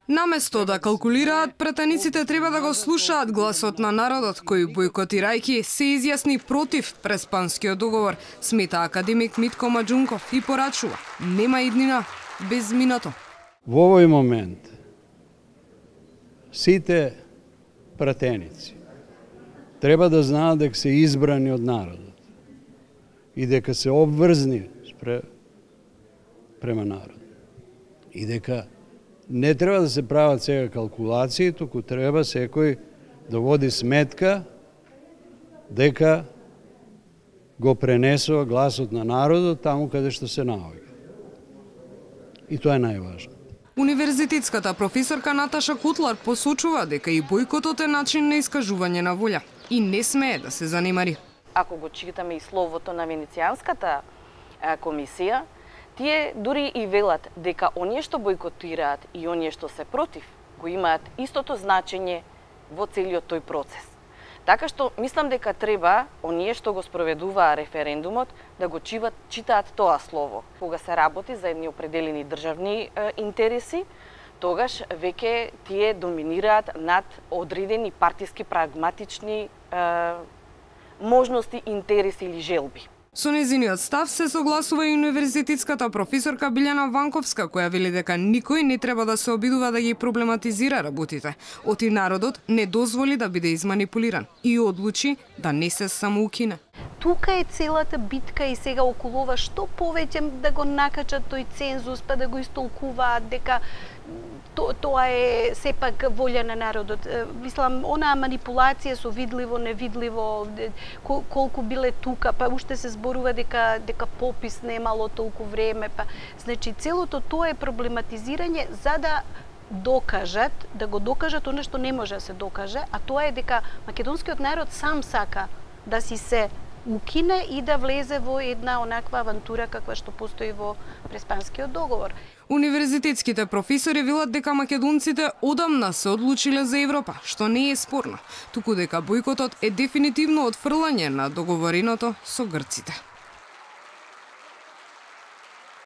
Наместо да калкулираат, пратениците треба да го слушаат гласот на народот, кој бојкотирајќи се изјасни против Преспанскиот договор, смета академик Митко Маџунков и порачува: нема иднина без минато. Во овој момент сите пратеници треба да знаат дека се избрани од народот и дека се обврзни према народот. И дека не треба да се прават сега калкулации, туку треба секој да води сметка дека го пренесува гласот на народот таму каде што се наоѓа. И тоа е најважно. Универзитетската професорка Наташа Котлар посочува дека и бојкотот е начин на искажување на волја и не смее да се занемари. Ако го читаме и словото на Венецијанската комисија, тие дури и велат дека оние што бојкотираат и оние што се против го имаат истото значење во целиот тој процес. Така што мислам дека треба оние што го спроведуваа референдумот да го читаат тоа слово. Кога се работи за едни определени државни интереси, тогаш веќе тие доминираат над одредени партиски прагматични можности, интереси или желби. Со нејзиниот став се согласува и универзитетската професорка Билјана Ванковска, која вели дека никој не треба да се обидува да ги проблематизира работите, оти народот не дозволи да биде изманипулиран и одлучи да не се самоукине. Тука е целата битка и сега околу ова што повеќе да го накачат тој цензус, па да го истолкуваат дека тоа е сепак волја на народот. Мислам, онаа манипулација со видливо, невидливо, колку биле тука, па уште се зборува дека попис немало толку време, па значи целото тоа е проблематизирање за да докажат, да го докажат она што не може да се докаже, а тоа е дека македонскиот народ сам сака да си се укине и да влезе во една онаква авантура каква што постои во Преспанскиот договор. Универзитетските професори велат дека македонците одамна се одлучиле за Европа, што не е спорно, туку дека бојкотот е дефинитивно отфрлање на договореното со грците.